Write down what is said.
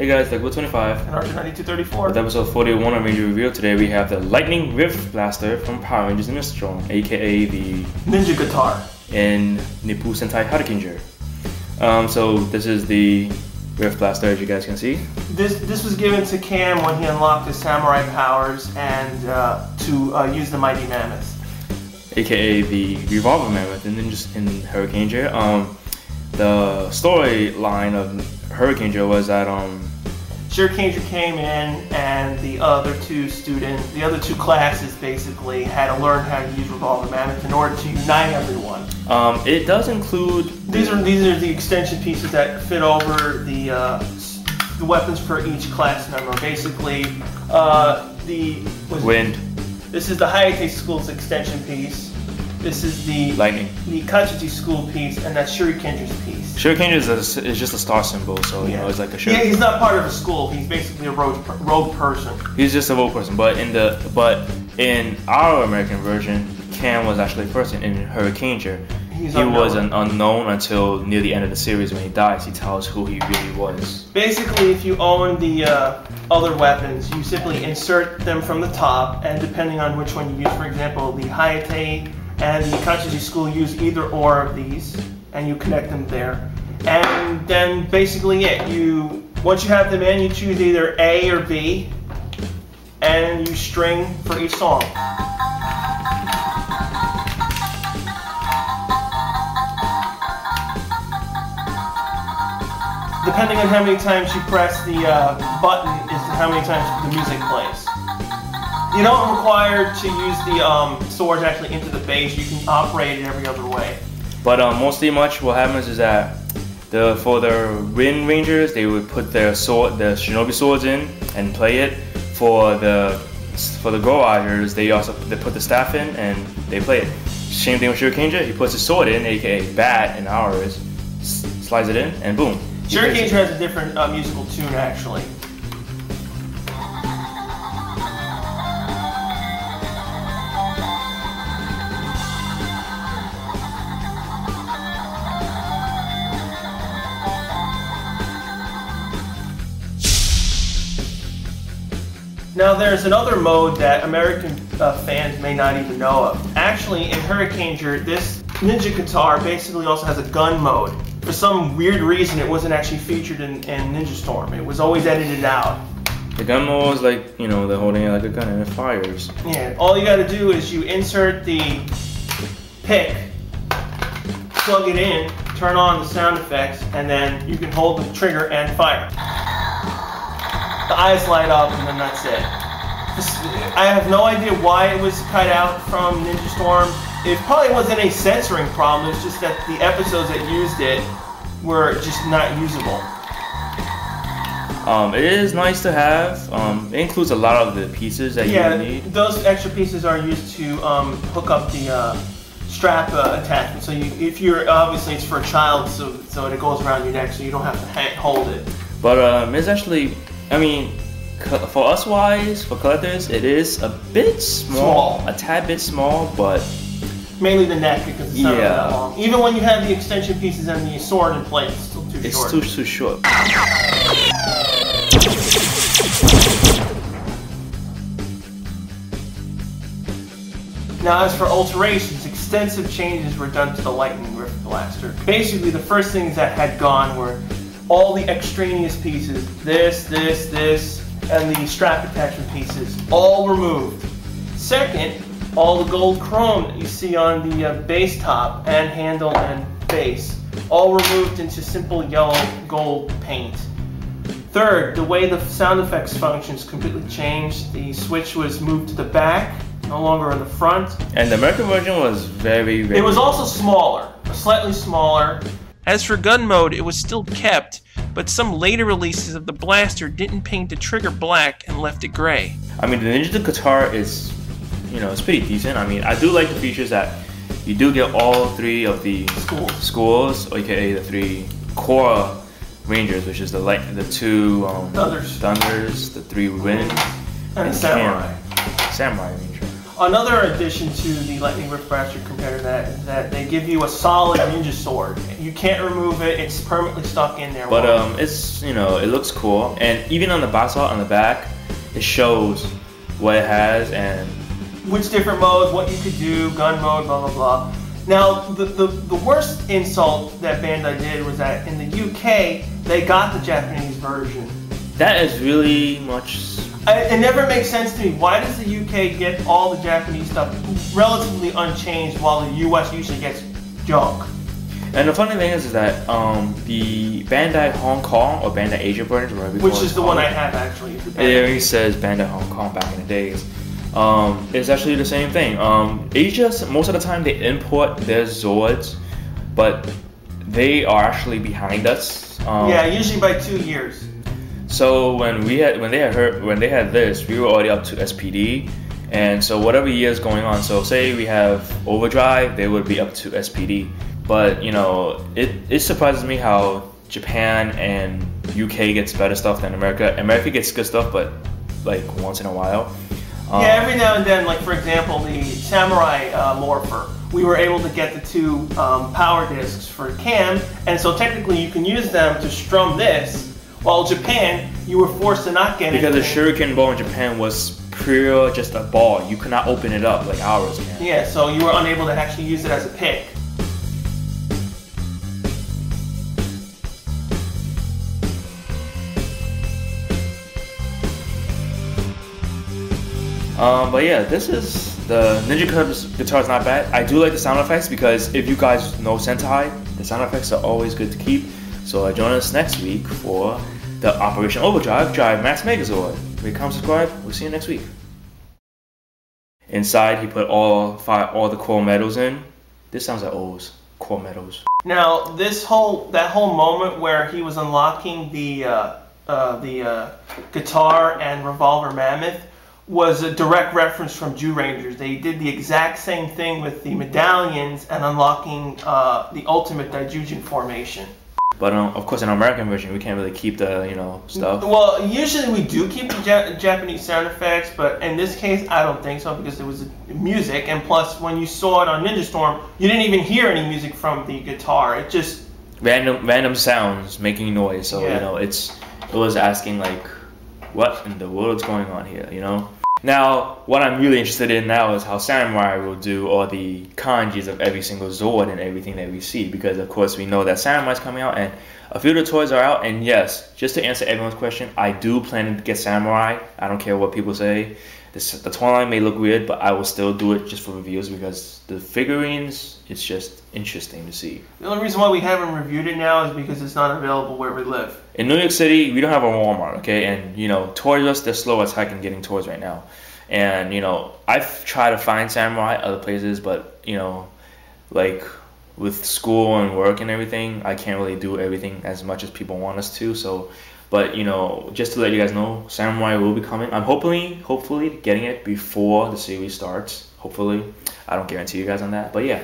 Hey guys, Deckwood 25 and RJ9234. With episode 41 of Ranger Review. Today we have the Lightning Riff Blaster from Power Rangers in a Storm, aka the Ninja Guitar in Nippu Sentai Hurricaneger. So this is the Riff Blaster, as you guys can see. This was given to Cam when he unlocked his samurai powers and to use the Mighty Mammoth, Aka the Revolver Mammoth in Hurricaneger. The storyline of Hurricaneger was that Hurricaneger came in and the other two classes basically had to learn how to use Revolver Mammoth in order to unite everyone. It does include these are the extension pieces that fit over the weapons for each class member. Basically, Wind. This is the Hayate School's extension piece. This is the Lightning. The Kachuchi School piece, and that's Shurikenger's piece. Shurikenger is just a star symbol, so you know it's like a shuriken. Yeah, he's not part of a school. He's basically a rogue person. He's just a rogue person, but in our American version, Cam was actually a person in Hurricaneger. He was an unknown until near the end of the series. When he dies, he tells who he really was. Basically, if you own the other weapons, you simply insert them from the top, and depending on which one you use, for example, the Hayate and the Kachuchi School use either or of these, and you connect them there. And then basically once you have them in, you choose either A or B, and you string for each song. Depending on how many times you press the button is how many times the music plays. You don't require to use the swords actually into the base. You can operate it every other way. But mostly much what happens is that for the Wind Rangers, they would put the Shinobi swords in and play it. For the Go Riders, they put the staff in and they play it. Same thing with Shurikenger. He puts his sword in, aka bat in ours, slides it in, and boom. Shurikenger has a different musical tune actually. Now there's another mode that American fans may not even know of. Actually, in Hurricaneger, this Ninja Guitar basically also has a gun mode. For some weird reason, it wasn't actually featured in Ninja Storm. It was always edited out. The gun mode is like, you know, they're holding it like a gun and it fires. Yeah, all you gotta do is you insert the pick, plug it in, turn on the sound effects, and then you can hold the trigger and fire. The eyes light up, and then that's it. I have no idea why it was cut out from Ninja Storm. It probably wasn't a censoring problem, it's just that the episodes that used it were just not usable. It is nice to have. It includes a lot of the pieces that you need. Yeah, those extra pieces are used to hook up the strap attachment. So obviously it's for a child, so it goes around your neck, so you don't have to hold it. But it's actually, I mean, for us wise, for collectors, it is a bit small, a tad bit small, but mainly the neck because it's not that long. Even when you have the extension pieces and the sword in place, it's still too short. It's too short. Now, as for alterations, extensive changes were done to the Lightning Riff Blaster. Basically, the first things that had gone were all the extraneous pieces, this, and the strap attachment pieces, all removed. Second, all the gold chrome that you see on the base top and handle and base, all removed into simple yellow gold paint. Third, the way the sound effects functions completely changed. The switch was moved to the back, no longer in the front. And the American version was very It was also smaller, slightly smaller. As for gun mode, it was still kept, but some later releases of the blaster didn't paint the trigger black and left it gray. I mean, the Ninja Guitar is, you know, it's pretty decent. I mean, I do like the features that you do get all three of the schools, aka the three core Rangers, which is the two Thunders, the three Winds, and Samurai. Samurai Ranger. Another addition to the Lightning Riff Blaster compared to that is that they give you a solid ninja sword. You can't remove it; it's permanently stuck in there. But it's it looks cool, and even on the box art on the back, it shows what it has and which different modes, what you could do, gun mode, blah blah blah. Now, the worst insult that Bandai did was that in the UK they got the Japanese version. That is really much. It never makes sense to me. Why does the UK get all the Japanese stuff relatively unchanged while the US usually gets junk? And the funny thing is that the Bandai Hong Kong or Bandai Asia version, whatever you call it, which is the one I have actually. It already says Bandai Hong Kong back in the days. It's actually the same thing. Asia, most of the time they import their Zords, but they are actually behind us. Yeah, usually by 2 years. So when they had this, we were already up to s.p.d. And so whatever year is going on, so say we have Overdrive, they would be up to s.p.d. But it surprises me how Japan and UK gets better stuff than America. America gets good stuff, but like once in a while. Yeah, every now and then, like for example, the Samurai Morpher, we were able to get the 2 power discs for Cam, and so technically you can use them to strum this, while Japan, you were forced to not get it. Because the shuriken ball in Japan was pure just a ball. You could not open it up like ours can. Yeah, so you were unable to actually use it as a pick. But yeah, this is the Ninja Cubs guitar is not bad. I do like the sound effects because if you guys know Sentai, the sound effects are always good to keep. So join us next week for the Operation Overdrive Drive Max Megazord. Rate, comment, subscribe. We'll see you next week. Inside, he put all the core metals in. This sounds like O's core metals. Now, that whole moment where he was unlocking the guitar and Revolver Mammoth was a direct reference from Jew Rangers. They did the exact same thing with the medallions and unlocking the ultimate Daijujin formation. But of course, in our American version, we can't really keep the stuff. Well, usually we do keep the Japanese sound effects, but in this case, I don't think so because there was music, and plus, when you saw it on Ninja Storm, you didn't even hear any music from the guitar. It just random sounds making noise. So yeah. It was asking like, what in the world's going on here? Now, what I'm really interested in now is how Samurai will do all the kanjis of every single Zord and everything that we see, because of course we know that Samurai's coming out and a few of the toys are out, and yes, just to answer everyone's question, I do plan to get Samurai. I don't care what people say. The toy line may look weird, but I will still do it just for reviews because the figurines, it's just interesting to see. The only reason why we haven't reviewed it now is because it's not available where we live. In New York City, we don't have a Walmart, okay? And, Toys R Us, they're slow as heck in getting toys right now. And, I've tried to find Samurai other places, but, like with school and work and everything, I can't really do everything as much as people want us to, so... But, just to let you guys know, Samurai will be coming. I'm hopefully getting it before the series starts. Hopefully. I don't guarantee you guys on that. But yeah.